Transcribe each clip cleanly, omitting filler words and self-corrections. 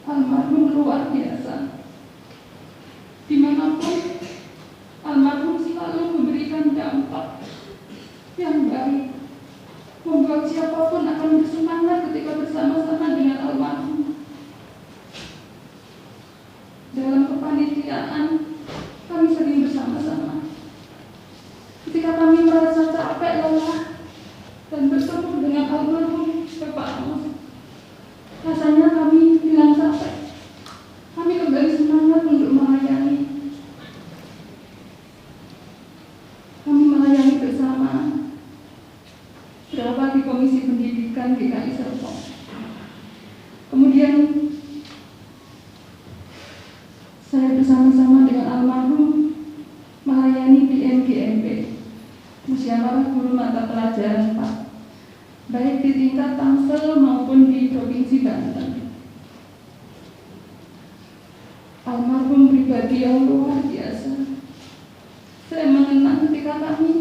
Almarhum luar biasa. Dimanapun almarhum selalu memberikan dampak yang baik, membuat siapapun akan bersemangat ketika bersama-sama dengan almarhum. Dalam kepanitiaan kami sering bersama-sama. Ketika kami merasa capek, lelah, dan bertemu dengan almarhum Bapak Amos, rasanya kami hilang capek. Kami kembali semangat untuk melayani. Kami melayani bersama berawal di Komisi Pendidikan GKI Serpong. Kemudian saya bersama-sama dengan almarhum melayani di MGMP, Musyawarah Guru Mata Pelajaran 4, baik di tingkat Tangsel maupun di Provinsi Banten. Almarhum pribadi yang luar biasa. Saya mengenang ketika kami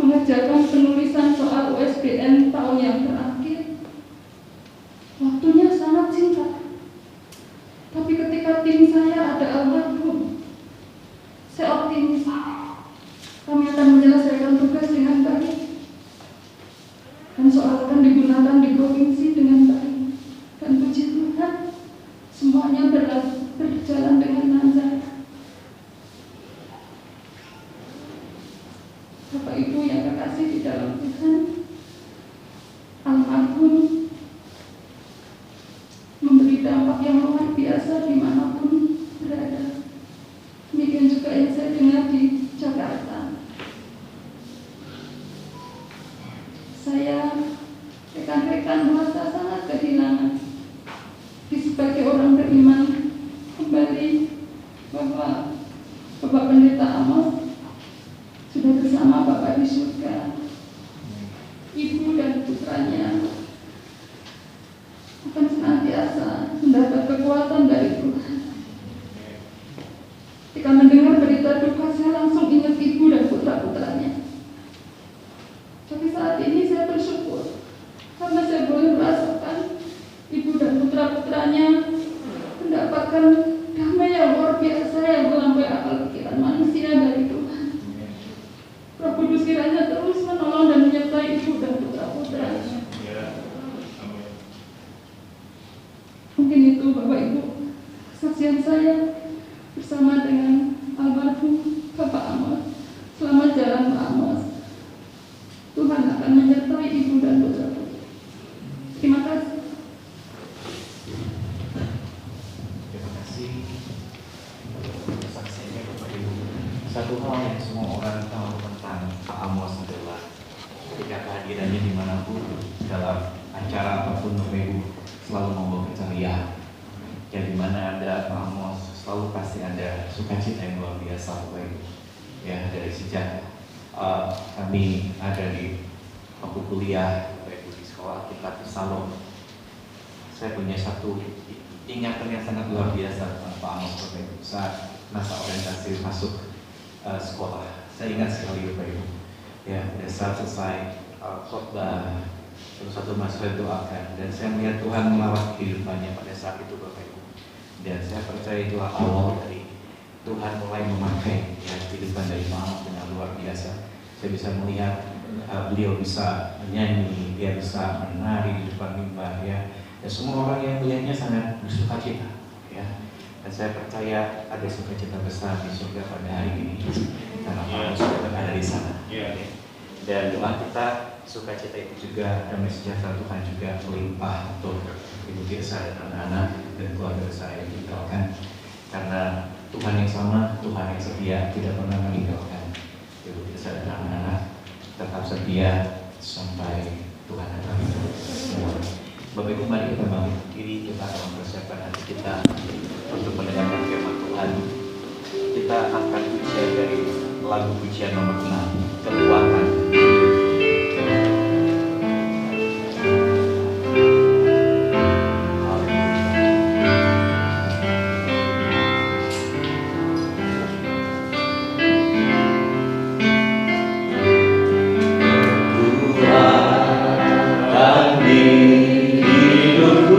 mengerjakan penulisan soal USBN tahun yang terakhir. Waktunya sangat singkat. Tapi ketika tim saya ada almarhum, saya optimis kami akan menyelesaikan tugas dengan baik. Dan soal akan digunakan di provinsi dengan baik. Dan puji Tuhan, semuanya berjalan dengan lancar. Bapak Ibu yang kekasih di dalam Tuhan, almarhum memberi dampak yang luar biasa dimanapun berada. Demikian juga yang saya dengar di Jakarta. Saya, rekan-rekan merasa sangat kehilangan. Sebagai orang beriman, kembali bahwa Bapak Pendeta Amos sudah bersama Bapak di surga. Ibu dan putranya akan senantiasa mendapat kekuatan dari Tuhan. Ketika mendengar berita duka, saya langsung ingat ibu dan putra-putranya. Tapi saat ini saya bersyukur karena saya boleh merasakan ibu dan putra-putranya mendapatkan damai yang luar biasa yang melampaui akal pikiran manusia dari Tuhan. Roh Kudus kiranya terus menolong dan menyertai ibu dan putra-putranya. Mungkin itu Bapak Ibu kesaksian saya bersama dengan almarhum Bapak Amos. Selamat jalan Pak Amos. Tuhan akan menyertai ibu dan putra-putri. Terima kasih. Terima kasih untuk kesaksiannya Bapak Ibu. Satu hal yang semua orang tahu tentang Pak Amos adalah ketika kehadirannya dimanapun dalam acara apapun Bapak Ibu selalu membawa keceriaan. Ya, dimana ada Pak Amos selalu pasti ada sukacita yang luar biasa Bapak Ibu. Ya, dari sejak kami ada di waktu kuliah Bapak Ibu di sekolah kita di Salom, saya punya satu ingatan yang sangat luar biasa tentang Pak Amos Bapak Ibu. Saat masa orientasi masuk sekolah, saya ingat sekali Bapak Ibu. Ya, pada saat selesai khotbah, satu mahasiswa doakan, dan saya melihat Tuhan melawat kehidupannya pada saat itu Bapak Ibu. Dan saya percaya itulah awal dari Tuhan mulai memakai ya, kehidupan dari Pak Amos dengan luar biasa. Saya bisa melihat beliau bisa menyanyi, dia bisa menari di depan mimbar ya. Dan semua orang yang melihatnya sangat bersukacita ya. Dan saya percaya ada sukacita besar di surga pada hari ini karena Pak Amos sudah berada di sana. Dan doa kita sukacita itu juga damai sejahtera Tuhan juga melimpah untuk Ibu Tirsa dan anak-anak dan keluarga saya yang ditinggalkan. Karena Tuhan yang sama, Tuhan yang setia, tidak pernah meninggalkan Ibu Tirsa dan anak-anak, tetap setia sampai Tuhan datang. Bapak Ibu, mari kita bangkit berdiri, kita akan mempersiapkan hati kita untuk mendengarkan firman Tuhan. Kita akan pujian dari lagu pujian nomor 6, Kekuatan. Di hidupku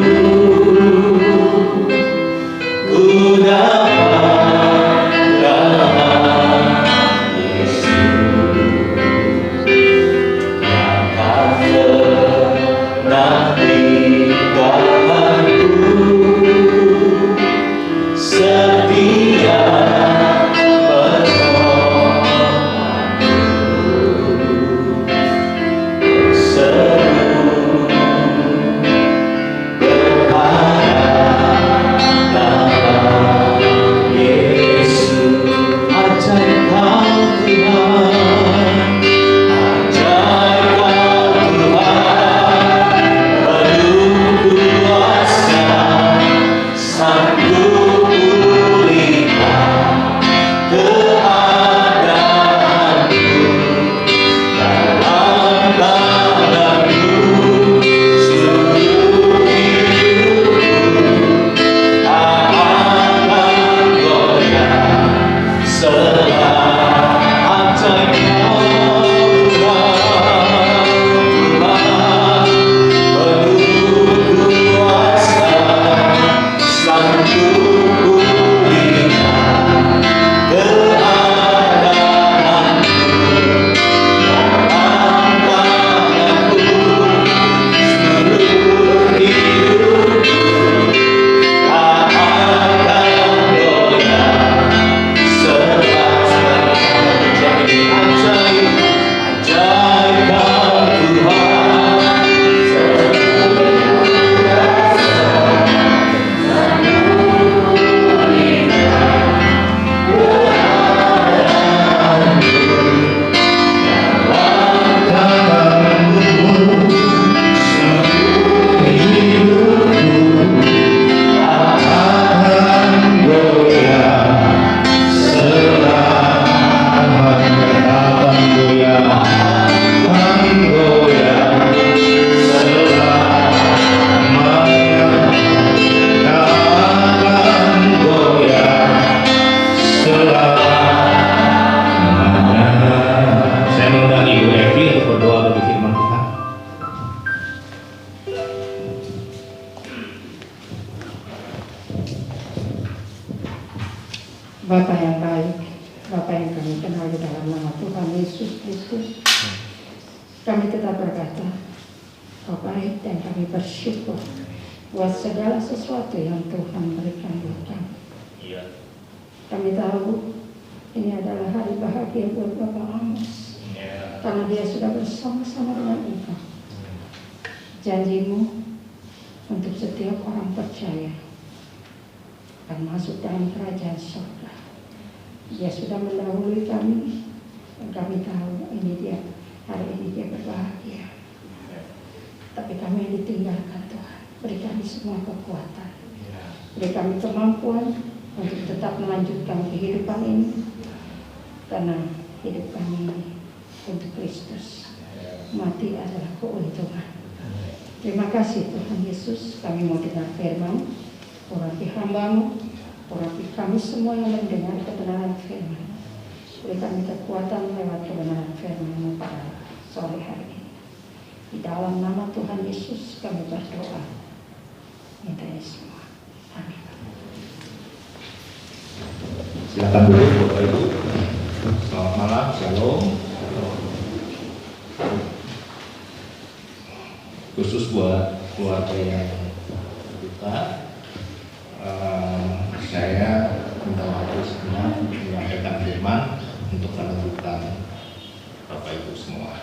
Bapa yang baik, Bapa yang kami kenal di dalam nama Tuhan Yesus Kristus, kami tetap berkata, Kau baik dan kami bersyukur buat segala sesuatu yang Tuhan berikan buat kami. Kami tahu ini adalah hari bahagia buat Bapak Amos, karena dia sudah bersama-sama dengan Engkau. Janjimu untuk setiap orang percaya akan masuk dalam kerajaan surga. Dia sudah mendahului kami, dan kami tahu hari ini dia berbahagia. Tapi kami yang ditinggalkan Tuhan, beri kami semua kekuatan, beri kami kemampuan untuk tetap melanjutkan kehidupan ini, karena hidup kami untuk Kristus, mati adalah keuntungan. Terima kasih Tuhan Yesus, kami mau dengar firman, urapi hamba-Mu, urapi kami semua yang mendengar kebenaran firman. Beri kami kekuatan lewat kebenaran firman-Mu pada sore hari ini. Di dalam nama Tuhan Yesus kami berdoa. Minta semua. Amin. Silakan dulu Bapak Ibu. Selamat malam, shalom. Khusus buat keluarga yang berduka, saya minta waktu sebentar menyampaikan firman untuk meneguhkan Bapak Ibu semua.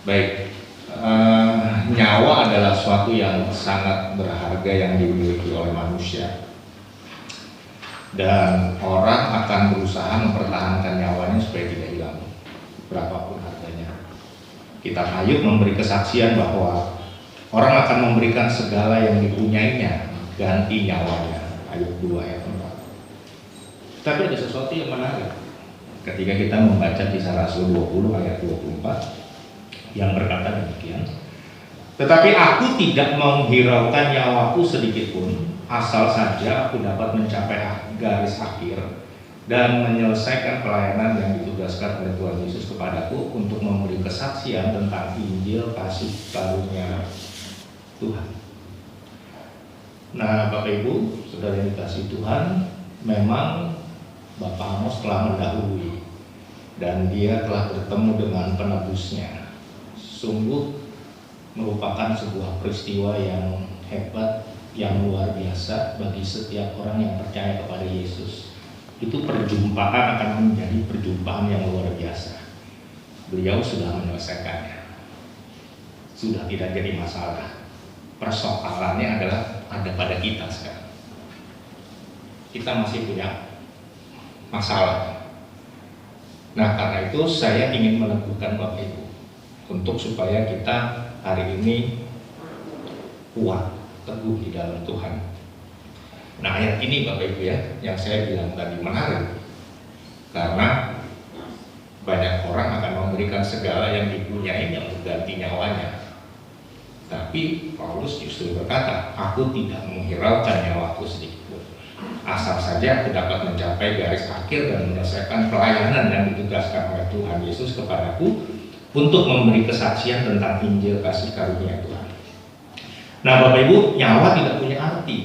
Baik, nyawa adalah suatu yang sangat berharga yang dimiliki oleh manusia, dan orang akan berusaha mempertahankan nyawanya supaya tidak hilang, berapapun harganya. Kita hayuk memberi kesaksian bahwa orang akan memberikan segala yang dipunyainya ganti nyawanya. Ayat 2 ayat 4. Tapi ada sesuatu yang menarik ketika kita membaca Kisah Rasul 20 ayat 24 yang berkata demikian, tetapi aku tidak menghiraukan nyawaku sedikit pun, asal saja aku dapat mencapai garis akhir dan menyelesaikan pelayanan yang ditugaskan oleh Tuhan Yesus kepadaku untuk memberi kesaksian tentang Injil kasih karunia Tuhan. Nah, Bapak Ibu, saudara yang dikasihi Tuhan, memang Bapak Amos telah mendahului dan dia telah bertemu dengan penebusnya. Sungguh merupakan sebuah peristiwa yang hebat, yang luar biasa bagi setiap orang yang percaya kepada Yesus. Itu perjumpaan akan menjadi perjumpaan yang luar biasa. Beliau sudah menyelesaikannya, sudah tidak jadi masalah. Persoalannya adalah ada pada kita sekarang. Kita masih punya masalah. Nah, karena itu saya ingin meneguhkan Bapak Ibu untuk supaya kita hari ini kuat, teguh di dalam Tuhan. Nah, ayat ini Bapak Ibu ya, yang saya bilang tadi menarik, karena banyak orang akan memberikan segala yang dipunyainya untuk ganti nyawanya. Tapi Paulus justru berkata, aku tidak menghiraukan nyawaku sedikit pun, asal saja aku dapat mencapai garis akhir dan menyelesaikan pelayanan yang ditugaskan oleh Tuhan Yesus kepadaku untuk memberi kesaksian tentang Injil kasih karunia Tuhan. Nah, Bapak Ibu, nyawa tidak punya arti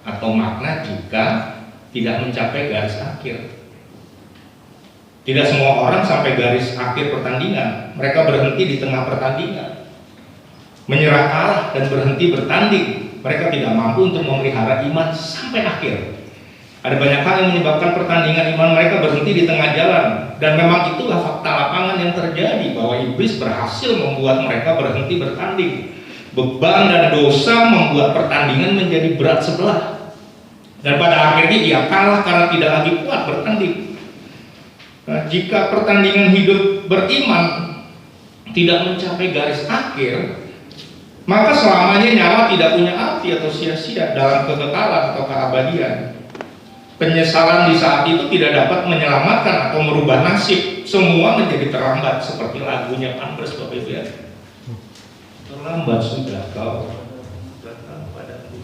atau makna jika tidak mencapai garis akhir. Tidak semua orang sampai garis akhir pertandingan. Mereka berhenti di tengah pertandingan, menyerah kalah dan berhenti bertanding. Mereka tidak mampu untuk memelihara iman sampai akhir. Ada banyak hal yang menyebabkan pertandingan iman mereka berhenti di tengah jalan. Dan memang itulah fakta lapangan yang terjadi, bahwa iblis berhasil membuat mereka berhenti bertanding. Beban dan dosa membuat pertandingan menjadi berat sebelah. Dan pada akhirnya ia kalah karena tidak lagi kuat bertanding. Nah, jika pertandingan hidup beriman tidak mencapai garis akhir, maka selamanya nyawa tidak punya arti atau sia-sia dalam kekekalan atau keabadian. Penyesalan di saat itu tidak dapat menyelamatkan atau merubah nasib. Semua menjadi terlambat, seperti lagunya Pampers, Bapak Ibu ya. Terlambat sudah kau datang padaku.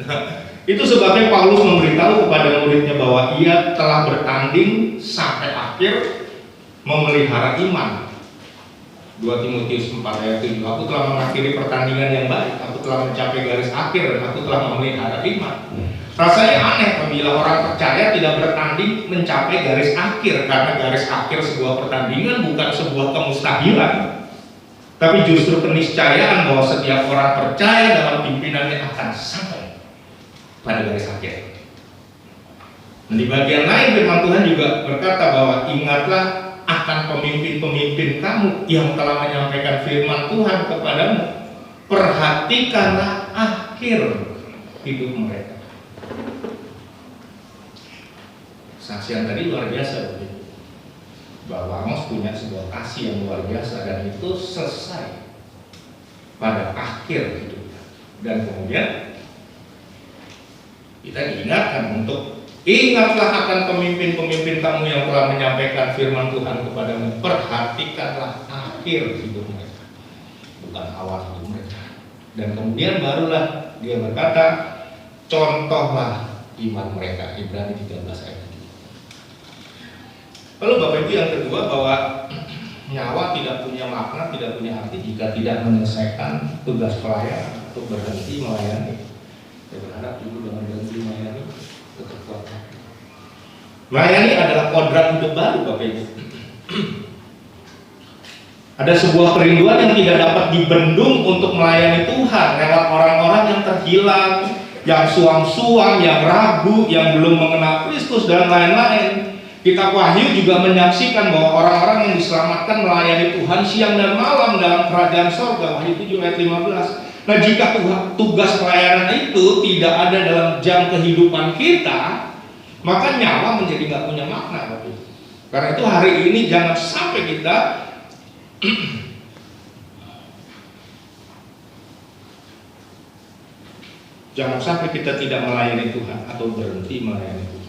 Nah, itu sebabnya Paulus memberitahu kepada muridnya bahwa ia telah bertanding sampai akhir, memelihara iman. 2 Timotius 4 ayat 7, aku telah mengakhiri pertandingan yang baik, aku telah mencapai garis akhir, dan aku telah memelihara iman. Rasanya aneh apabila orang percaya tidak bertanding mencapai garis akhir, karena garis akhir sebuah pertandingan bukan sebuah kemustahilan, tapi justru keniscayaan bahwa setiap orang percaya dalam pimpinannya akan sampai pada garis akhir. Dan di bagian lain firman Tuhan juga berkata bahwa ingatlah akan pemimpin-pemimpin kamu yang telah menyampaikan firman Tuhan kepadamu, perhatikanlah akhir hidup mereka. Saksian tadi luar biasa, bahwa Amos punya sebuah kasih yang luar biasa, dan itu selesai pada akhir hidupnya. Dan kemudian kita diingatkan untuk ingatlah akan pemimpin-pemimpin kamu yang telah menyampaikan firman Tuhan kepadamu, perhatikanlah akhir hidup mereka, bukan awal hidup mereka. Dan kemudian barulah dia berkata, contohlah iman mereka. Ibrani 13 ayat 7. Lalu Bapak Ibu yang kedua, bahwa nyawa tidak punya makna, tidak punya arti jika tidak menyelesaikan tugas pelayan untuk berhenti melayani. Saya berharap dulu dengan berhenti melayani kekuatan. Melayani adalah kodrat hidup baru, Bapak Ibu. Ada sebuah kerinduan yang tidak dapat dibendung untuk melayani Tuhan lewat orang-orang yang terhilang, yang suam-suam, yang ragu, yang belum mengenal Kristus dan lain-lain. Kitab Wahyu juga menyaksikan bahwa orang-orang yang diselamatkan melayani Tuhan siang dan malam dalam kerajaan sorga. Wahyu 7 ayat 15. Nah, jika tugas pelayanan itu tidak ada dalam jam kehidupan kita, maka nyawa menjadi nggak punya makna, Bapak. Karena itu hari ini jangan sampai kita jangan sampai kita tidak melayani Tuhan atau berhenti melayani Tuhan.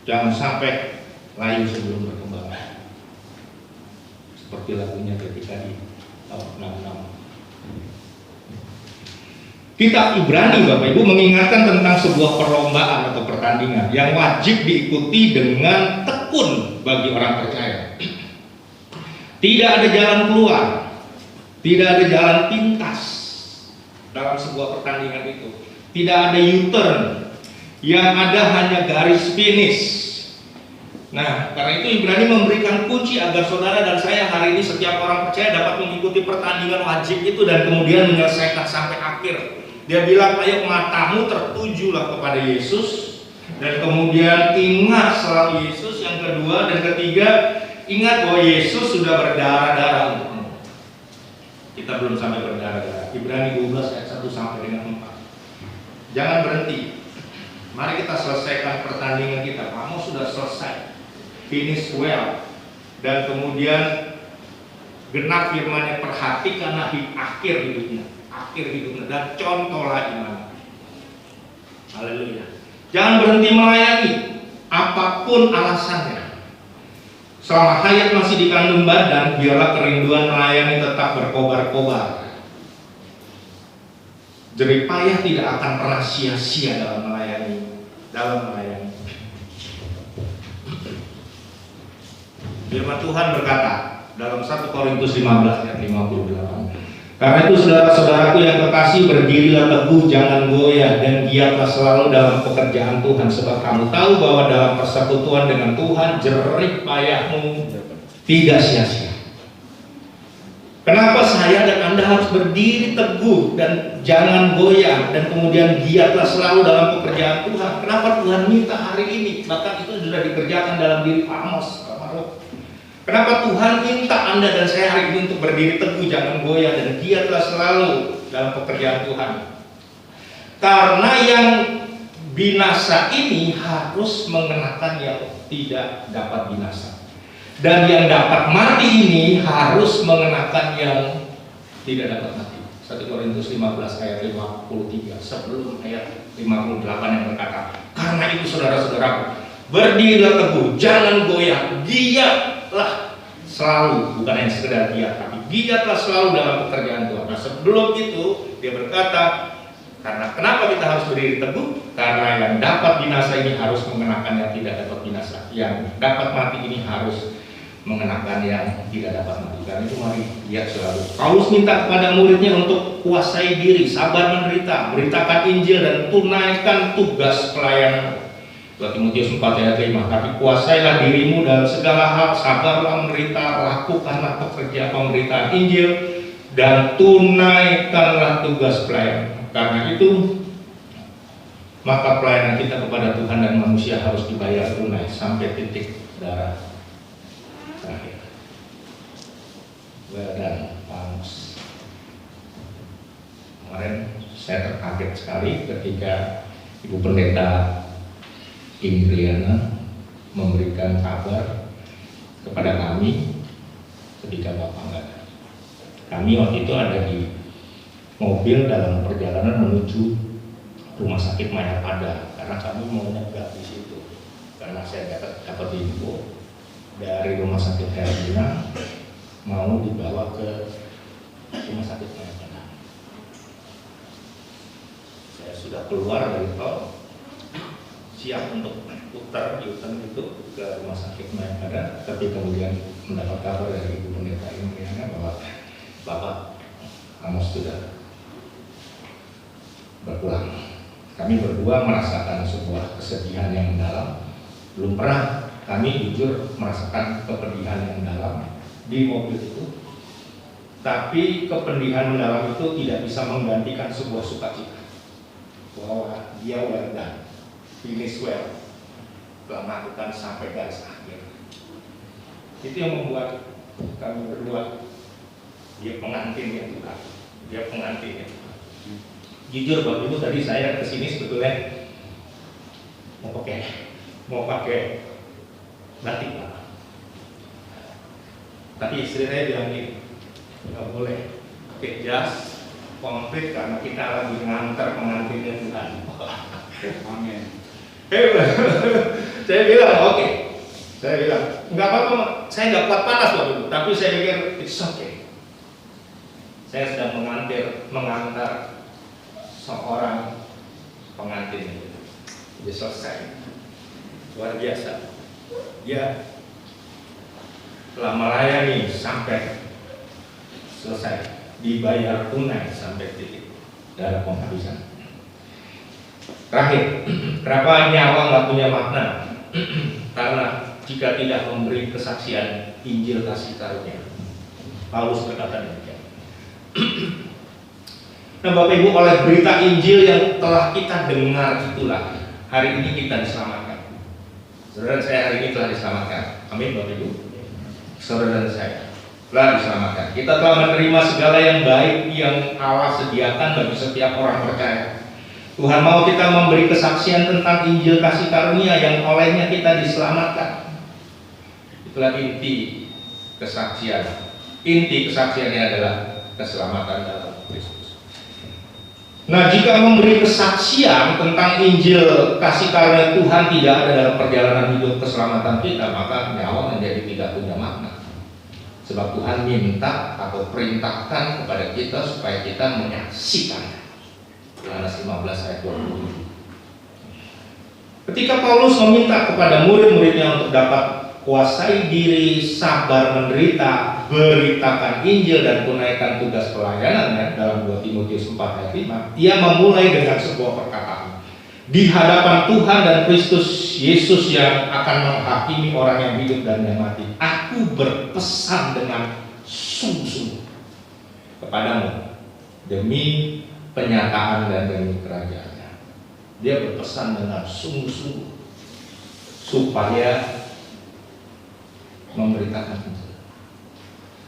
Jangan sampai layu sebelum berkembang. Seperti lagunya ketika di tahun 66. Kitab Ibrani, Bapak Ibu, mengingatkan tentang sebuah perlombaan atau pertandingan yang wajib diikuti dengan tekun bagi orang percaya. Tidak ada jalan keluar, tidak ada jalan pintas dalam sebuah pertandingan itu. Tidak ada U-turn, yang ada hanya garis finish. Nah, karena itu Ibrani memberikan kunci agar saudara dan saya hari ini, setiap orang percaya dapat mengikuti pertandingan wajib itu dan kemudian menyelesaikan sampai akhir. Dia bilang, ayo matamu tertujulah kepada Yesus, dan kemudian ingat selalu Yesus. Yang kedua dan ketiga, ingat bahwa Yesus sudah berdarah-darah untukmu. Kita belum sampai berdarah-darah. Ibrani 12 ayat 1 sampai dengan 4. Jangan berhenti. Mari kita selesaikan pertandingan kita. Kamu sudah selesai, finish well, dan kemudian genap firman-Nya, perhatikanlah di akhir hidupnya. Dan contohlah iman. Haleluya. Jangan berhenti melayani apapun alasannya. Selama hayat masih dikandung badan, biarlah kerinduan melayani tetap berkobar-kobar. Jerih payah tidak akan pernah sia-sia dalam melayani. Firman Tuhan berkata dalam 1 Korintus 15 ayat 58. Karena itu saudara-saudaraku yang kekasih, berdirilah teguh, jangan goyah, dan giatlah selalu dalam pekerjaan Tuhan, sebab kamu tahu bahwa dalam persekutuan dengan Tuhan jerih payahmu tidak sia-sia. Kenapa saya dan Anda harus berdiri teguh dan jangan goyah, dan kemudian giatlah selalu dalam pekerjaan Tuhan? Kenapa Tuhan minta hari ini? Bahkan itu sudah dikerjakan dalam diri Amos. Kenapa Tuhan minta Anda dan saya hari ini untuk berdiri teguh, jangan goyah, dan giatlah selalu dalam pekerjaan Tuhan? Karena yang binasa ini harus mengenakan yang tidak dapat binasa, dan yang dapat mati ini harus mengenakan yang tidak dapat mati. 1 Korintus 15 ayat 53 sebelum ayat 58 yang berkata, karena itu saudara-saudaraku, berdirilah teguh, jangan goyah, giatlah selalu, bukan yang sekedar giat, tapi giatlah selalu dalam pekerjaan Tuhan. Nah, sebelum itu dia berkata, karena kenapa kita harus berdiri teguh? Karena yang dapat binasa ini harus mengenakan yang tidak dapat binasa, yang dapat mati ini harus mengenakan yang tidak dapat matikan. Itu mari lihat selalu. Paulus minta kepada muridnya untuk kuasai diri, sabar menderita, beritakan Injil dan tunaikan tugas pelayanan. 2 Timotius 4 ayat 5. Tapi kuasailah dirimu dalam segala hal, sabarlah menderita, lakukanlah pekerjaan pemberitaan Injil dan tunaikanlah tugas pelayanan. Karena itu maka pelayanan kita kepada Tuhan dan manusia harus dibayar tunai sampai titik darah terakhir. Dan Paulus, kemarin saya terkaget sekali ketika Ibu Pendeta Indriana memberikan kabar kepada kami ketika Bapak nggak ada. Kami waktu itu ada di mobil dalam perjalanan menuju Rumah Sakit Mayapada karena kami mau nyegat di situ. Karena saya dapat info dari Rumah Sakit Hermina mau dibawa ke Rumah Sakit Mayapada. Saya sudah keluar dari tol, siap untuk putar U-turn itu ke Rumah Sakit Mayapada, tapi kemudian mendapat kabar dari Ibu Pendeta Indriana bahwa Bapak Amos sudah berpulang. Kami berdua merasakan sebuah kesedihan yang mendalam. Belum pernah kami jujur merasakan kepedihan yang mendalam di mobil itu. Tapi kepedihan mendalam itu tidak bisa menggantikan sebuah sukacita bahwa dia well done, finish well, telah melakukan sampai garis akhir. Itu yang membuat kami berdua, dia pengantinnya Tuhan, dia pengantinnya Tuhan. Jujur Bapak Ibu, tadi saya kesini sebetulnya mau pakai batik Pak. Tapi istri saya bilang gini, nggak boleh pakai jas komplit karena kita lagi ngantar pengantinnya Tuhan. Amin. Saya bilang oke. Saya bilang nggak apa-apa, saya nggak kuat panas Bapak Ibu, tapi saya pikir it's okay. Saya sedang mengantar seorang pengantin itu. Dia selesai. Luar biasa. Dia telah melayani sampai selesai, dibayar tunai sampai titik darah penghabisan. Terakhir, kenapa nyawa nggak punya makna? Karena jika tidak memberi kesaksian Injil kasih karunia. Paulus berkata demikian. Nah Bapak Ibu, oleh berita Injil yang telah kita dengar itulah hari ini kita diselamatkan. Saudara saya hari ini telah diselamatkan. Amin Bapak Ibu. Saudara saya telah diselamatkan. Kita telah menerima segala yang baik yang Allah sediakan bagi setiap orang percaya. Tuhan mau kita memberi kesaksian tentang Injil kasih karunia yang olehnya kita diselamatkan. Itulah inti kesaksian. Inti kesaksiannya adalah keselamatan dalam Kristus. Nah, jika memberi kesaksian tentang Injil kasih karunia Tuhan tidak ada dalam perjalanan hidup keselamatan kita, maka nyawa menjadi tidak punya makna. Sebab Tuhan minta atau perintahkan kepada kita supaya kita menyaksikan. Yohanes 15 ayat 27. Ketika Paulus meminta kepada murid-muridnya untuk dapat kuasai diri, sabar menderita, beritakan Injil dan tunaikan tugas pelayanannya dalam 2 Timotius 4 ayat 5, ia memulai dengan sebuah perkataan. Di hadapan Tuhan dan Kristus Yesus yang akan menghakimi orang yang hidup dan yang mati, aku berpesan dengan sungguh-sungguh kepadamu demi penyataan dan demi kerajaannya. Dia berpesan dengan sungguh-sungguh supaya memberitakan Injil.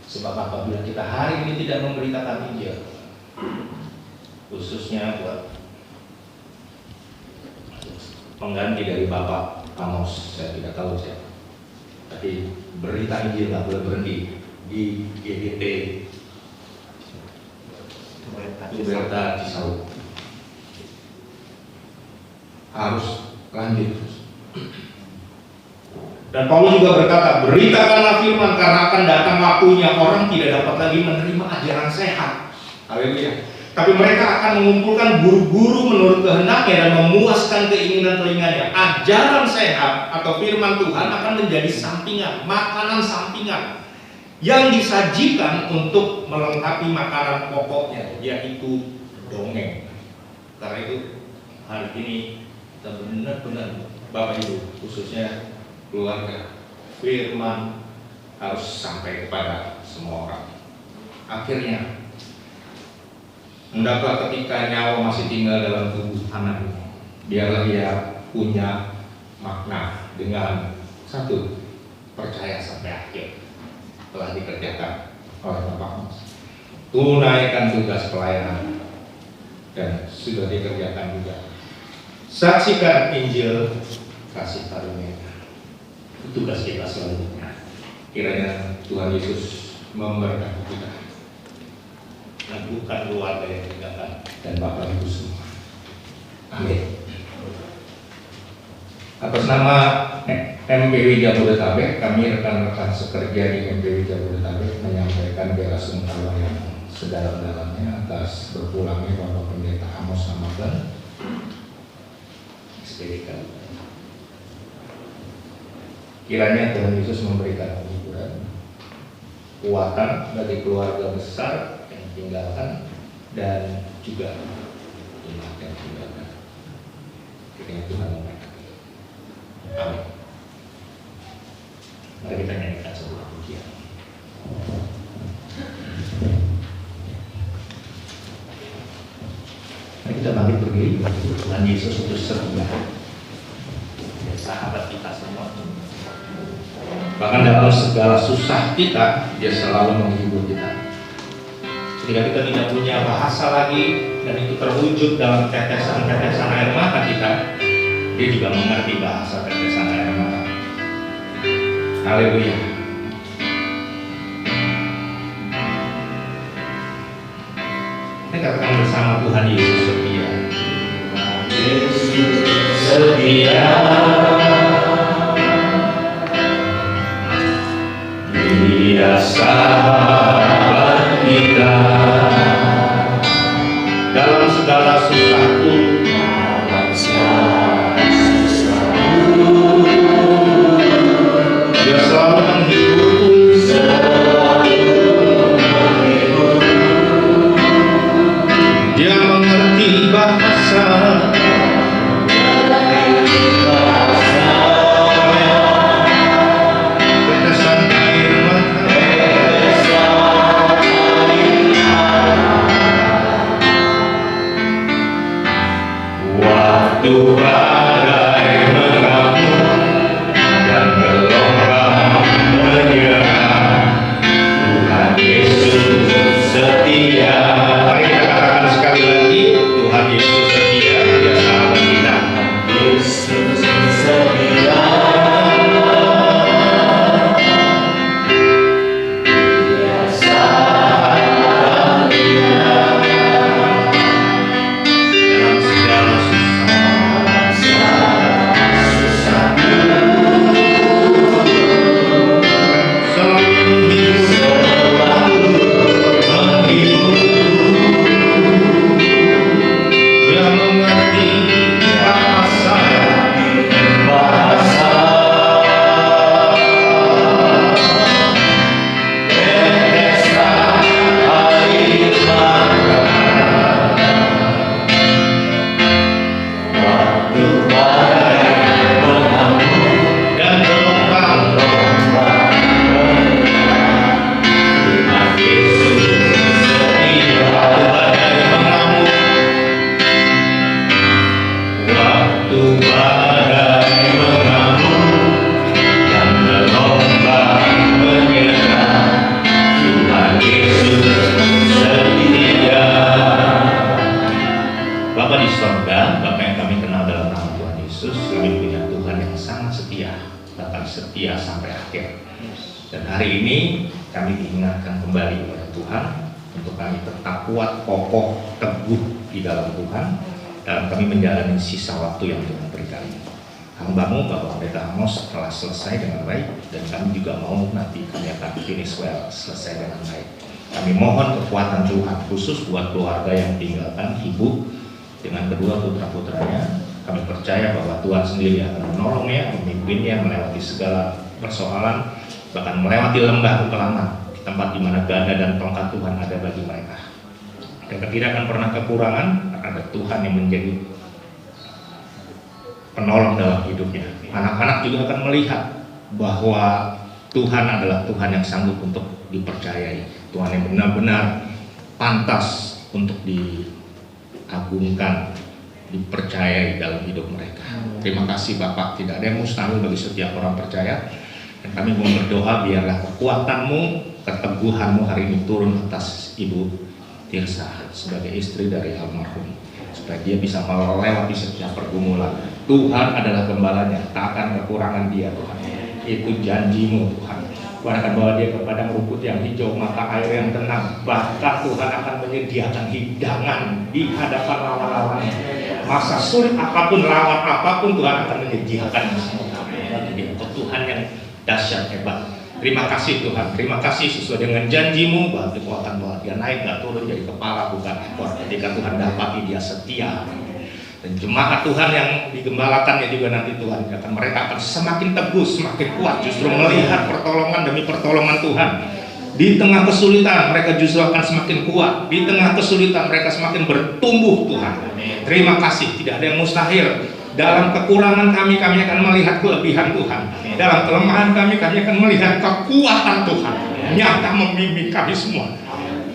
Sebab apabila kita hari ini tidak memberitakan Injil, khususnya buat pengganti dari Bapak Amos, saya tidak tahu siapa, tapi berita Injil nggak boleh berhenti di GBT Liberta Cisauk, harus lanjut. Dan Paulus juga berkata, beritakanlah firman karena akan datang waktunya orang tidak dapat lagi menerima ajaran sehat. Haleluya. Tapi mereka akan mengumpulkan guru-guru menurut kehendaknya dan memuaskan keinginan telinganya. Ajaran sehat atau firman Tuhan akan menjadi sampingan, makanan sampingan yang disajikan untuk melengkapi makanan pokoknya, yaitu dongeng. Karena itu hari ini kita benar-benar Bapak Ibu, khususnya keluarga, firman harus sampai kepada semua orang. Akhirnya, hendaklah ketika nyawa masih tinggal dalam tubuh anak ini, biarlah dia punya makna dengan satu, percaya sampai akhir telah dikerjakan oleh Bapak. Tunaikan tugas pelayanan dan sudah dikerjakan juga. Saksikan Injil kasih karunia. Tugas kita selanjutnya. Kiranya Tuhan Yesus memberkati kita. Dan bukan keluarga yang tinggalkan dan Bapak Ibu semua. Amin. Atas nama MPW Jabodetabek, kami rekan-rekan sekerja di MPW Jabodetabek menyampaikan bela sungkawa yang sedalam-dalamnya atas berpulangnya Bapak Pendeta Amos Hamagan, SPDK. Kiranya Tuhan Yesus memberikan penghiburan, kekuatan bagi keluarga besar yang ditinggalkan dan juga jemaat yang ditinggalkan. Kiranya Tuhan memberkati. Amin. Mari kita nyanyikan sebuah pujian. Mari kita bangkit berdiri. Tuhan Yesus itu setia, sahabat kita semua. Bahkan dalam segala susah kita, dia selalu menghibur kita. Ketika kita tidak punya bahasa lagi dan itu terwujud dalam tetesan-tetesan air mata kita, dia juga mengerti bahasa tetesan air mata. Haleluya. Kita katakan bersama, Tuhan Yesus setia. Yesus setia. Dia sahabat kita dalam segala susahku. Dia selalu menghibur. Dia mengerti bahasa. Badai mengamuk dan gelombang menyerang, Tuhan Yesus setia. Mari kita katakan sekali lagi, Tuhan Yesus setia. Dia sahabat kita. Yesus setia. Dia sahabat kita. Dalam segala setia sampai akhir. Dan hari ini kami diingatkan kembali oleh Tuhan untuk kami tetap kuat, kokoh, teguh di dalam Tuhan dalam kami menjalani sisa waktu yang Tuhan berikan. Hambamu Bapak Pendeta Amos telah selesai dengan baik dan kami juga mau nanti kami akan finish well, selesai dengan baik. Kami mohon kekuatan Tuhan khusus buat keluarga yang tinggalkan ibu dengan kedua putra-putranya. Kami percaya bahwa Tuhan sendiri akan menolongnya, memimpinnya melewati segala persoalan, bahkan melewati lembah kekelaman, di tempat di mana gada dan tongkat Tuhan ada bagi mereka. Mereka tidak akan pernah kekurangan, ada Tuhan yang menjadi penolong dalam hidupnya. Anak-anak juga akan melihat bahwa Tuhan adalah Tuhan yang sanggup untuk dipercayai, Tuhan yang benar-benar pantas untuk diagungkan, dipercayai dalam hidup mereka. Terima kasih Bapak, tidak ada yang mustahil bagi setiap orang percaya. Dan kami mau berdoa biarlah kekuatan-Mu, keteguhan-Mu hari ini turun atas Ibu Tirsa sebagai istri dari almarhum, supaya dia bisa melewati setiap pergumulan. Tuhan adalah gembalanya, tak akan kekurangan dia Tuhan. Itu janji-Mu Tuhan. Tuhan akan bawa dia ke padang rumput yang hijau, mata air yang tenang. Bahkan Tuhan akan menyediakan hidangan di hadapan lawan-lawan. Masa sulit apapun, lawan apapun, Tuhan akan menyediakan semua. Dia Tuhan yang dahsyat hebat. Terima kasih Tuhan, terima kasih sesuai dengan janji-Mu bahwa kekuatan bahwa dia naik gak turun jadi kepala bukan ekor. Ketika Tuhan dapati dia setia. Dan jemaat Tuhan yang digembalakannya juga nanti Tuhan akan, mereka akan semakin teguh, semakin kuat, justru melihat pertolongan demi pertolongan Tuhan. Di tengah kesulitan mereka justru akan semakin kuat. Di tengah kesulitan mereka semakin bertumbuh Tuhan. Terima kasih, tidak ada yang mustahil. Dalam kekurangan kami akan melihat kelebihan Tuhan. Dalam kelemahan kami akan melihat kekuatan Tuhan nyata membimbing kami semua.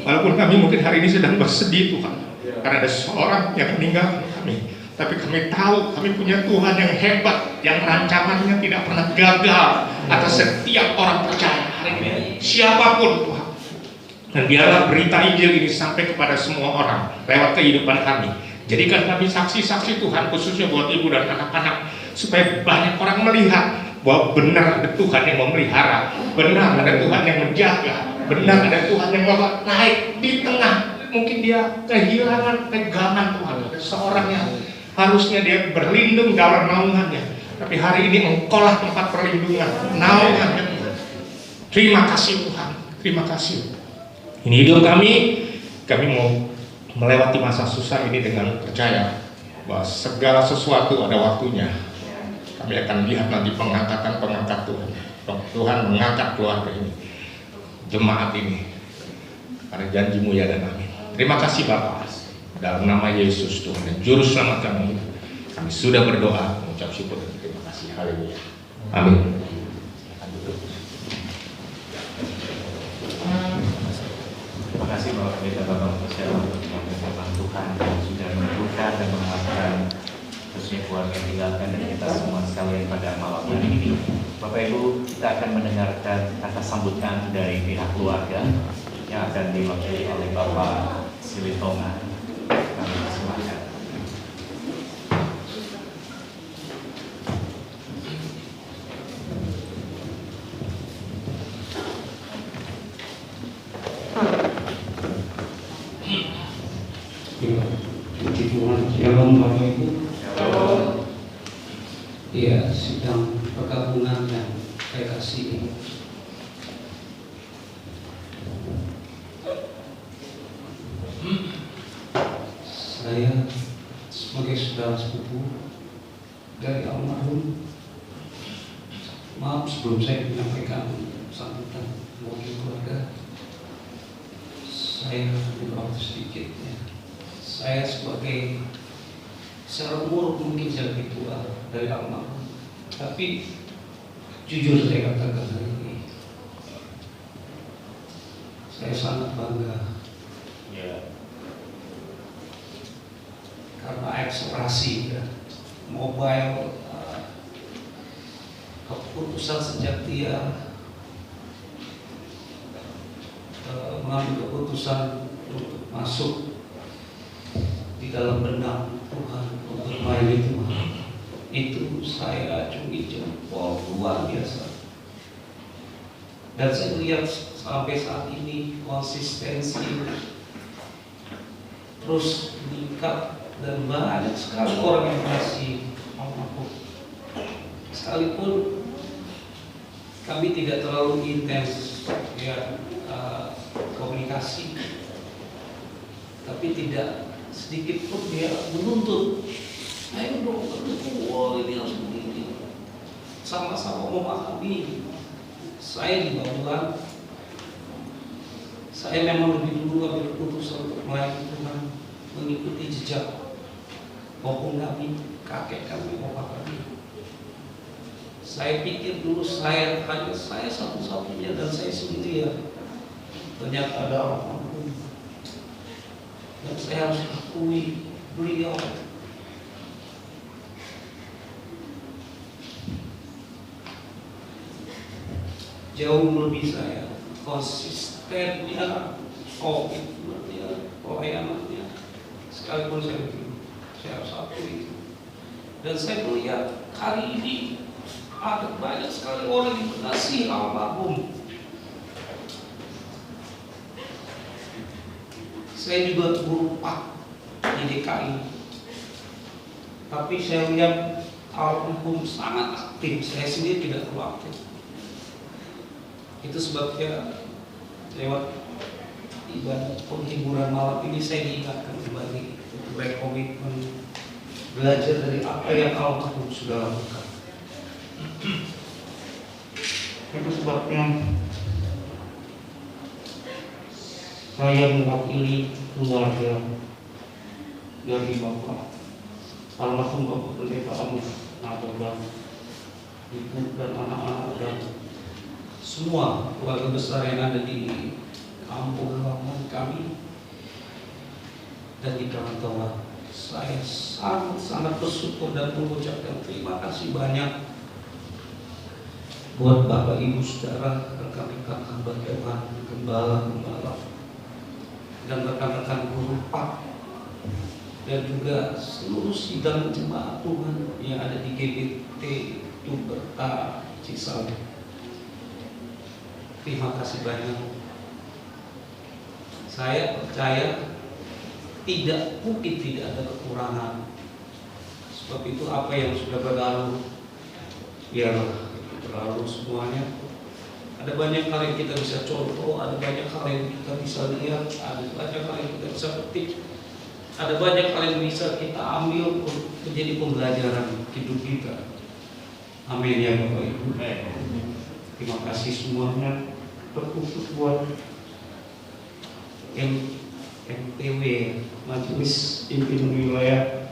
Walaupun kami mungkin hari ini sedang bersedih Tuhan, karena ada seorang yang meninggal kami, tapi kami tahu kami punya Tuhan yang hebat, yang rancangannya tidak pernah gagal atas setiap orang percaya hari ini, siapapun Tuhan. Dan biarlah berita Injil ini sampai kepada semua orang lewat kehidupan kami. Jadikan kami saksi-saksi Tuhan, khususnya buat ibu dan anak-anak, supaya banyak orang melihat bahwa benar ada Tuhan yang memelihara, benar ada Tuhan yang menjaga, benar ada Tuhan yang membawa naik di tengah. Mungkin dia kehilangan pegangan Tuhan, ada seorang yang harusnya dia berlindung dalam naungannya, tapi hari ini Engkaulah tempat perlindungan, naungannya Tuhan. Terima kasih Tuhan, terima kasih. Ini hidup kami mau melewati masa susah ini dengan percaya bahwa segala sesuatu ada waktunya. Kami akan lihat nanti pengangkatan Tuhan. Tuhan mengangkat keluarga ini, jemaat ini, karena janji-Mu ya dan amin. Terima kasih Bapak, dalam nama Yesus Tuhan dan Juru Selamat kami sudah berdoa, mengucap syukur dan terima kasih. Haleluya. Amin. Terima kasih Bapak Pendeta Bapak untuk Tuhan yang sudah menentukan dan mengamalkan khususnya keluarga yang tinggalkan dan kita semua sekalian pada malam hari ini. Bapak Ibu, kita akan mendengarkan kata sambutan dari pihak keluarga yang akan diwakili oleh Bapak Silitonga. Kami silakan. Puji Tuhan, shalom Bapak Ibu. Iya, sidang pergabungan yang saya kasih. Saya sebagai saudara sepupu dari almarhum, maaf sebelum saya menyampaikan sambutan mewakili keluarga, saya beberapa sedikit ya. Saya sebagai secara umur mungkin saya lebih tua dari almarhum, tapi jujur saya katakan hari ini saya sangat bangga karena ekspresi ya, mobile keputusan sejak dia mengambil keputusan untuk masuk di dalam benak Tuhan untuk melayani Tuhan, itu saya acungi jempol luar biasa. Dan saya lihat sampai saat ini konsistensi terus meningkat dan banyak sekali orang yang masih almarhum. Sekalipun kami tidak terlalu intens ya komunikasi kasih, tapi tidak sedikit pun dia menuntut. Ayo dong, wah ini harus begini. Sama-sama memahami. Saya di Babulan, saya memang lebih dulu ambil keputusan untuk melayani Tuhan, mengikuti jejak maupun kami, kakek kami, bapak kami. Saya pikir dulu hanya saya satu-satunya dan saya sendirian. Ternyata ada orang lain. Dan saya harus akui beliau jauh lebih saya konsistennya, komitmennya, pelayanannya. Sekalipun saya harus akui. Dan saya melihat hari ini ada banyak sekali orang yang mengasihi almarhum. Saya juga guru 4 di DKI, tapi saya lihat almarhum sangat aktif. Saya sendiri tidak terlalu aktif. Itu sebabnya lewat ibadah penghiburan malam ini saya diingatkan kembali untuk berkomitmen belajar dari apa yang almarhum sudah lakukan. Itu sebabnya saya mewakili keluarga dari Bapak almarhum Bapak Pendeta Amos Nakoda, ibu dan anak-anak dan semua keluarga besar yang ada di kampung halaman kami dan di perantauan. Saya sangat bersyukur dan mengucapkan terima kasih banyak buat Bapak Ibu Saudara, rekan-rekan hamba Tuhan, gembala-gembala, dan rekan-rekan guru 4, dan juga seluruh sidang jemaat Tuhan yang ada di GBT Tuberta Cisalem. Terima kasih banyak. Saya percaya mungkin tidak ada kekurangan. Sebab itu apa yang sudah berlalu, biarlah berlalu semuanya. Ada banyak hal yang kita bisa contoh, ada banyak hal yang kita bisa lihat, ada banyak hal yang kita bisa petik, ada banyak hal yang bisa kita ambil untuk menjadi pembelajaran hidup kita. Amin ya Bapak Ibu. Terima kasih semuanya. Terkhusus buat MPW, Majelis Pimpinan Wilayah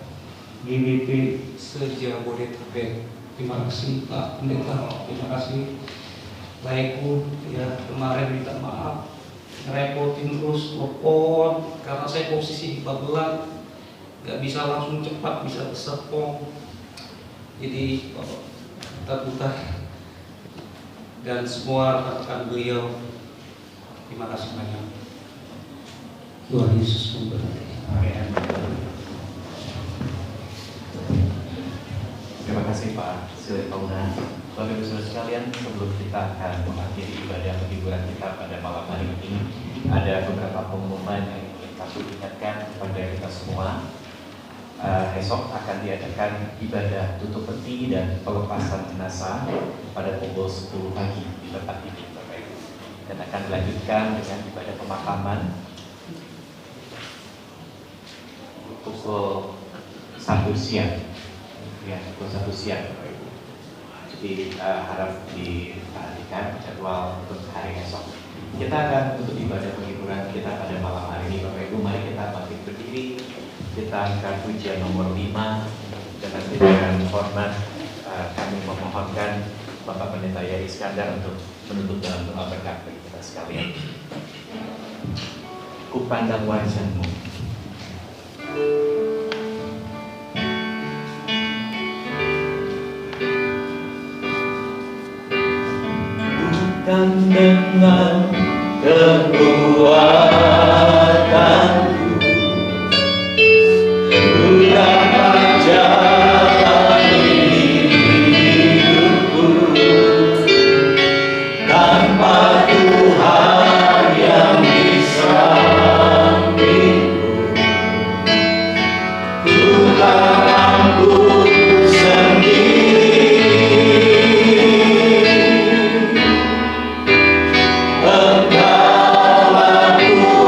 GBT se-Jabodetabek. Terima kasih Pak Pendeta, terima kasih Laiku ya, kemarin minta maaf ngerepotin terus telepon karena saya posisi di Babelan, nggak bisa langsung cepat, bisa berserpong, jadi putar-putar. Dan semua rekan beliau, terima kasih banyak. Tuhan Yesus memberkati. Amin. Terima kasih Pak Silvauna. Bapak Ibu Saudara sekalian, sebelum kita akan mengakhiri ibadah penghiburan kita pada malam hari ini, ada beberapa pengumuman yang ingin kami ingatkan kepada kita semua. Esok akan diadakan ibadah tutup peti dan pelepasan jenazah pada pukul 10 pagi di tempat ini, Bapak Ibu, dan akan dilanjutkan dengan ibadah pemakaman pukul 1 siang, ya, pukul 1 siang, Bapak Ibu. Jadi harap diperhatikan jadwal untuk hari esok. Kita akan tutup ibadah penghiburan kita pada malam hari ini, Bapak Ibu. Mari kita bangkit berdiri. Kita angkat pujian nomor 5, dan nanti dengan hormat kami memohonkan Bapak Pendeta Yai Iskandar untuk menutup dalam doa berkat bagi kita sekalian. Kupandang wajah-Mu, bukan dengan kekuatan Engkau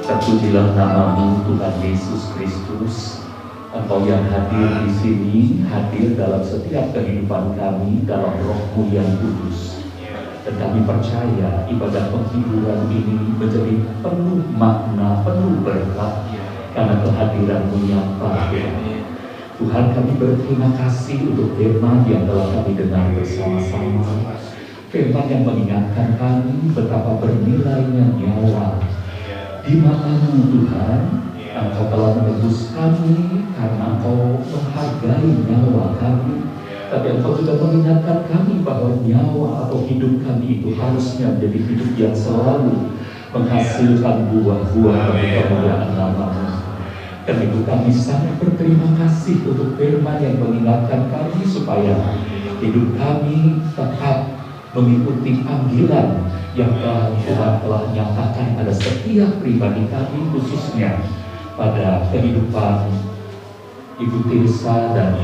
Terpujilah nama-Mu Tuhan Yesus Kristus. Engkau yang hadir di sini, hadir dalam setiap kehidupan kami dalam Roh-Mu yang kudus. Dan kami percaya ibadah penghiburan ini menjadi penuh makna, penuh berkat karena kehadiran-Mu yang bahagia. Tuhan, kami berterima kasih untuk firman yang telah kami dengar bersama-sama. Firman yang mengingatkan kami betapa bernilainya nyawa. Di mana-Mu Tuhan, Engkau telah menebus kami karena Engkau menghargai nyawa kami. Tapi Engkau juga mengingatkan kami bahwa nyawa atau hidup kami itu harusnya menjadi hidup yang selalu menghasilkan buah-buah bagi kemuliaan nama-Mu. Dan itu kami sangat berterima kasih untuk firman yang mengingatkan kami supaya hidup kami tetap mengikuti panggilan yang Tuhan telah nyatakan pada setiap pribadi kami, khususnya pada kehidupan Ibu Tirsa dan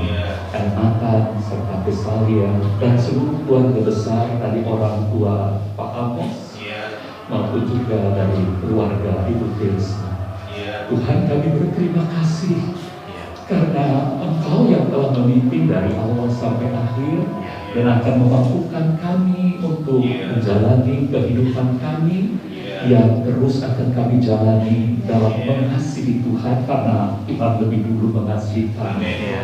Nathan serta Besalia dan seluruh keluarga besar dari orang tua Pak Amos maupun juga dari keluarga Ibu Tirsa. Tuhan, kami berterima kasih karena Engkau yang telah memimpin dari awal sampai akhir dan akan memampukan kami untuk menjalani kehidupan kami yang terus akan kami jalani dalam mengasihi Tuhan karena Tuhan lebih dulu mengasihi kami.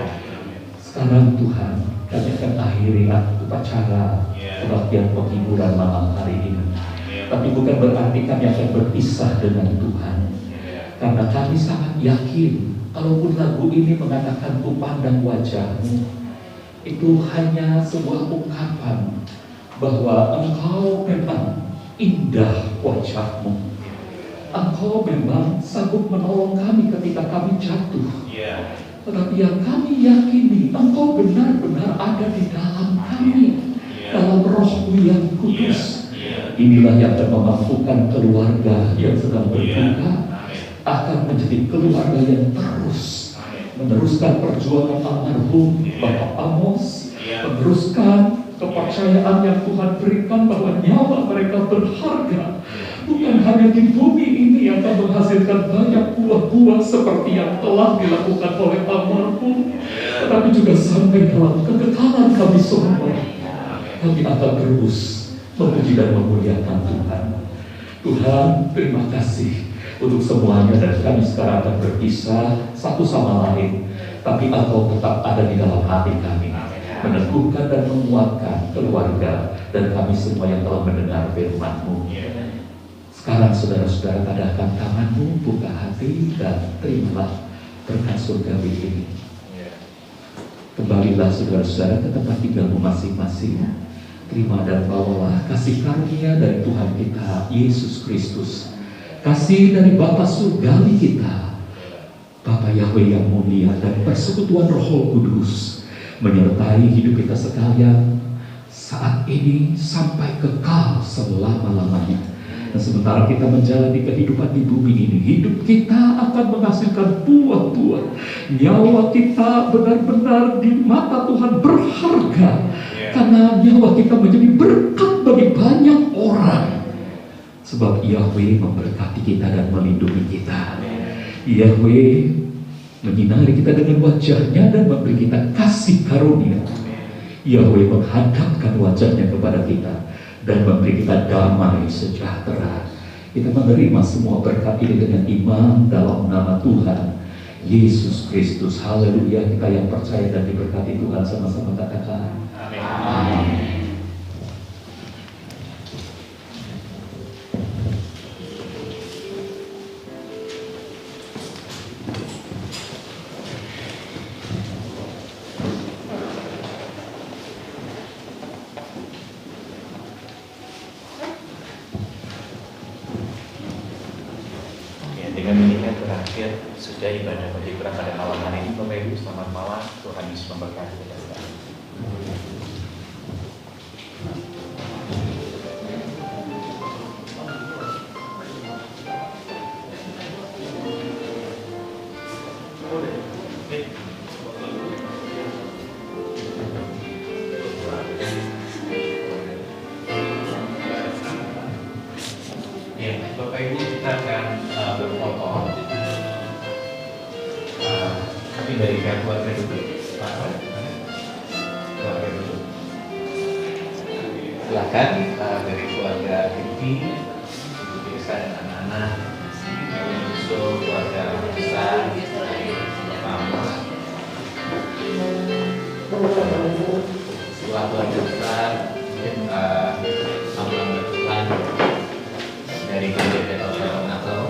Sekarang Tuhan, kami akan akhiri upacara kebaktian penghiburan malam hari ini. Tapi bukan berarti kami akan berpisah dengan Tuhan, karena kami sangat yakin kalaupun lagu ini mengatakan ku pandang wajah-Mu, itu hanya sebuah ungkapan bahwa Engkau memang indah wajah-Mu. Engkau memang sanggup menolong kami ketika kami jatuh. Tetapi yang kami yakini, Engkau benar-benar ada di dalam kami, dalam Roh-Mu yang kudus. Inilah yang akan memampukan keluarga yang sedang berduka akan menjadi keluarga yang terus meneruskan perjuangan almarhum Bapak Amos, meneruskan kepercayaan yang Tuhan berikan bahwa nyawa mereka berharga, bukan hanya di bumi ini yang akan menghasilkan banyak buah-buah seperti yang telah dilakukan oleh almarhum, tetapi juga sampai dalam kekekalan kami semua. Kami akan terus memuji dan memuliakan Tuhan. Tuhan, terima kasih untuk semuanya, dan kami sekarang akan berpisah satu sama lain. tapi Engkau tetap ada di dalam hati kami, meneguhkan dan menguatkan keluarga dan kami semua yang telah mendengar firman-Mu. Sekarang saudara-saudara, tadahkan tangan-Mu, buka hati dan terimalah berkat surgawi ini. Kembalilah saudara-saudara ke tempat tinggalmu masing-masing. Terima dan bawalah kasih karunia dari Tuhan kita Yesus Kristus, kasih dari Bapa surgawi kita, Bapa Yahweh yang mulia, dan persekutuan Roh Kudus menyertai hidup kita sekalian saat ini sampai kekal selama-lamanya. Dan sementara kita menjalani kehidupan di bumi ini, hidup kita akan menghasilkan buah-buah. Nyawa kita benar-benar di mata Tuhan berharga, karena nyawa kita menjadi berkat bagi banyak orang. Sebab Yahweh memberkati kita dan melindungi kita. Yahweh menyinari kita dengan wajahnya dan memberi kita kasih karunia. Yahweh menghadapkan wajahnya kepada kita dan memberi kita damai sejahtera. Kita menerima semua berkat ini dengan iman dalam nama Tuhan Yesus Kristus. Haleluya. Kita yang percaya dan diberkati Tuhan sama-sama katakan amin. Amin. Dengan inilah berakhir sudah ibadah Bajikura pada malam hari ini. Bapak Ibu, selamat malam. Tuhan Yesus memberkati kita semua. Bapak Ibu, kita akan berfoto. Tapi dari pihak keluarga dulu. Keluarga dulu. Silakan dari keluarga inti, Ibu Desa dan anak-anak, Yusuf, keluarga besar, Mama. Setelah keluarga besar, mungkin hamba Tuhan dari gereja Bethel Tabernakel.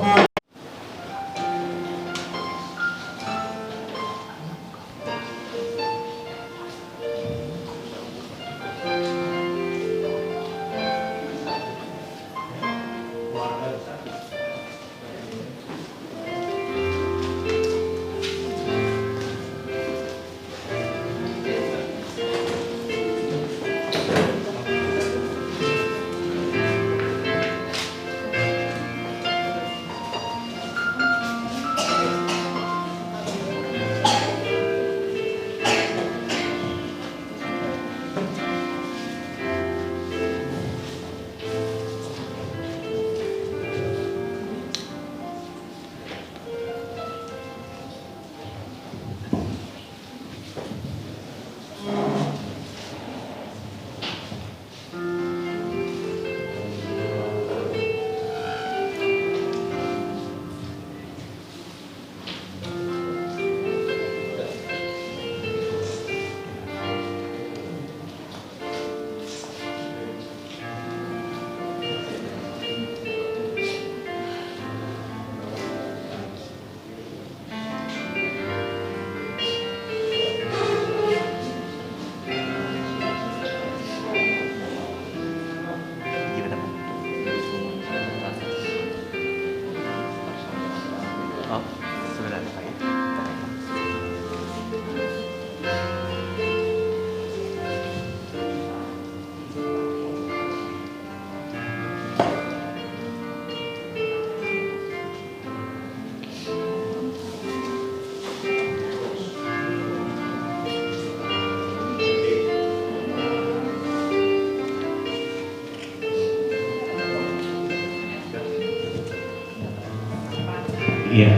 Iya,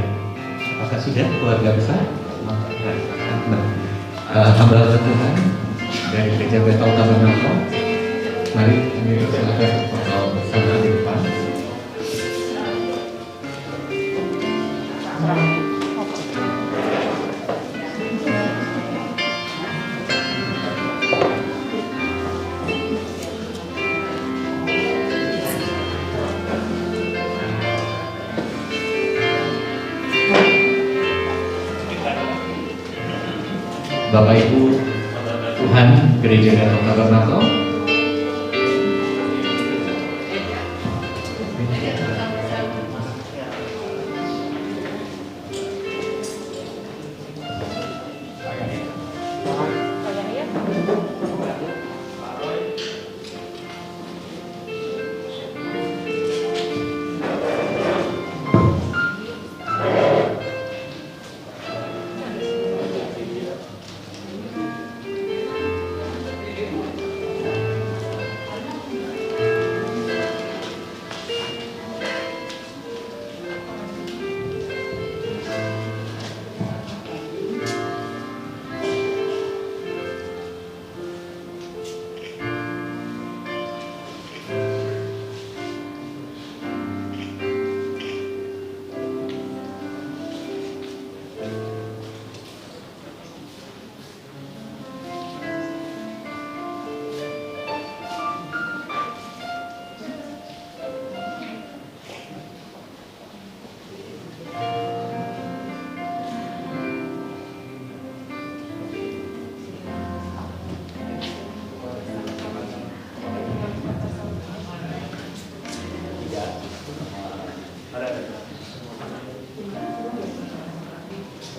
apakah sudah keluarga besar? Hamba Tuhan dari gereja Bethel Tabernakel, mari kami silakan foto bersama di depan. Bapak Ibu Tuhan Gereja Gatot Tabernakel,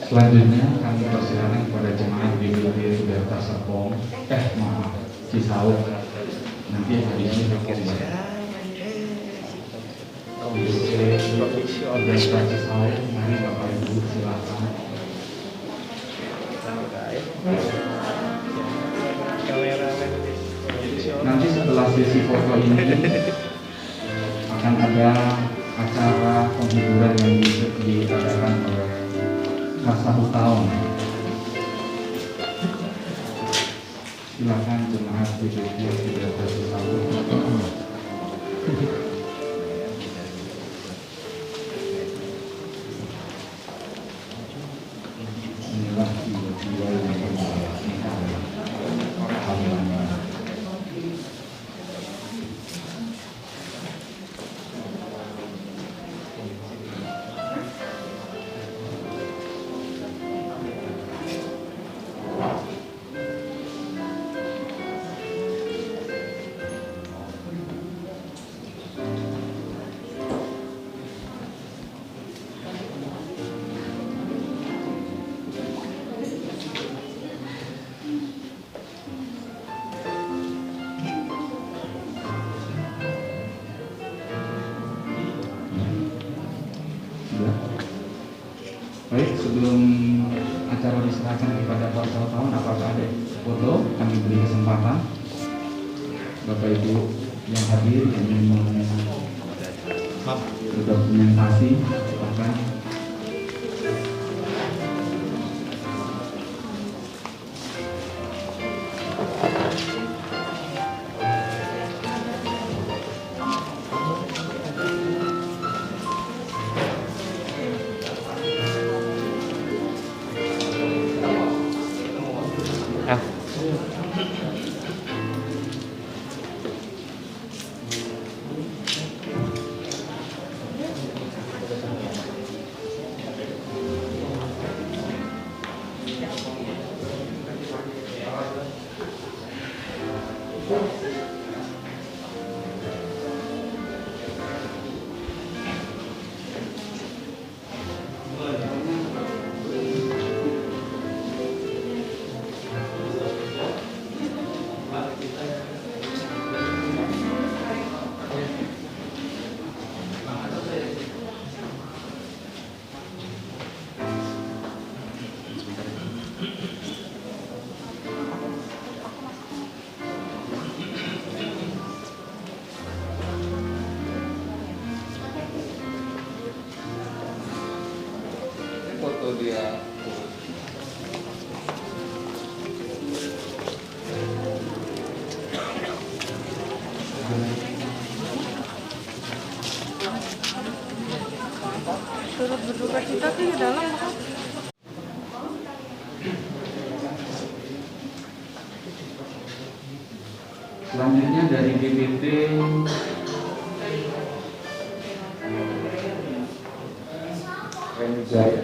selanjutnya kami persilakan kepada jemaat GBT Delta Serpong, Cisauk. Nanti habisnya Serpong. Delta Cisauk, mari Bapak Ibu silakan. Nanti setelah sesi foto ini akan ada acara penghiburan yang diadakan oleh Masa Tahun. Silakan jemaat GBT Delta Cisauk. Inilah jiwa-jiwa yang berbahagia. Baik, sebelum acara diserahkan kepada Pak Tahun, apakah ada foto? Kami beri kesempatan Bapak Ibu yang hadir yang ingin berdokumentasi, silakan. Foto dia. Turut berduka cita tuh di dalam kan? Selanjutnya dari GBT Jaya.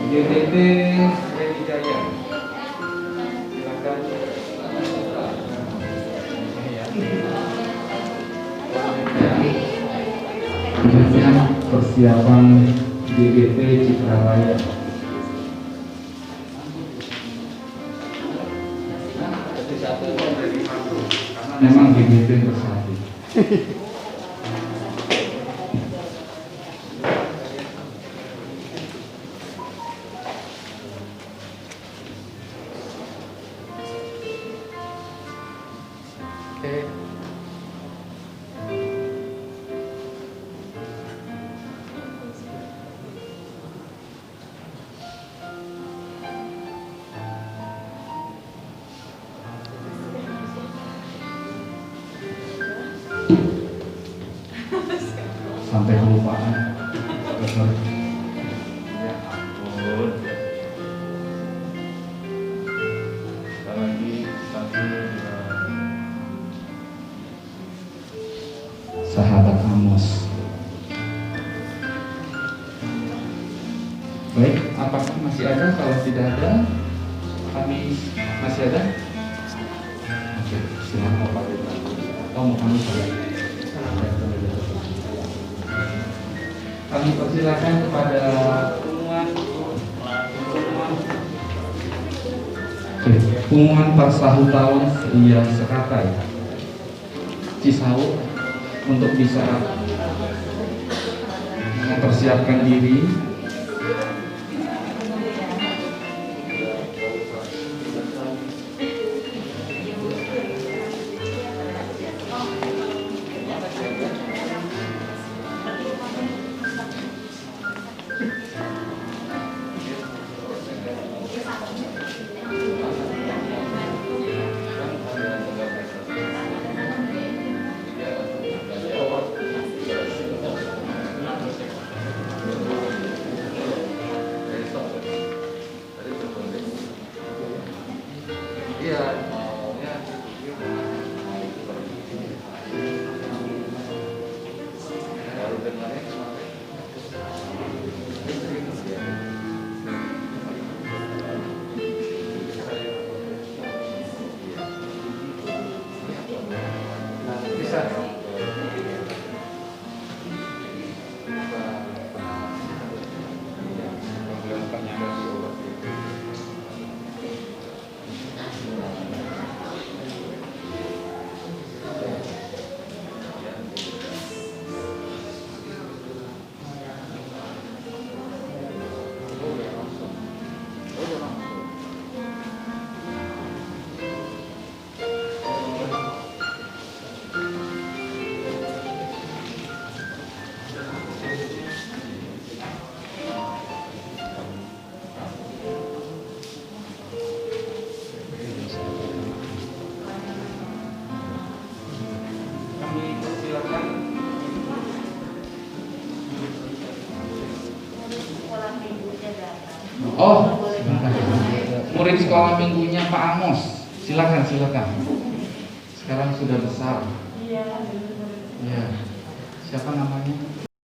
GBT Redi Jaya. Silakan. Kemudian persiapan GBT Citralaya. Memang GBT bersatu. Sampai kelupaan. Ya ampun. Lagi 1, 2. Sahabat Amos. Baik, apakah masih ada? Kalau tidak ada, kami masih ada. Oke, silakan Pak. Oh, mau kami saja. Kami persilakan kepada pengumuman Parsahu tahun Setia Sekatai Cisau untuk bisa mempersiapkan diri. Oh, murid sekolah minggunya Pak Amos. Silakan. Sekarang sudah besar. Iya. Siapa namanya?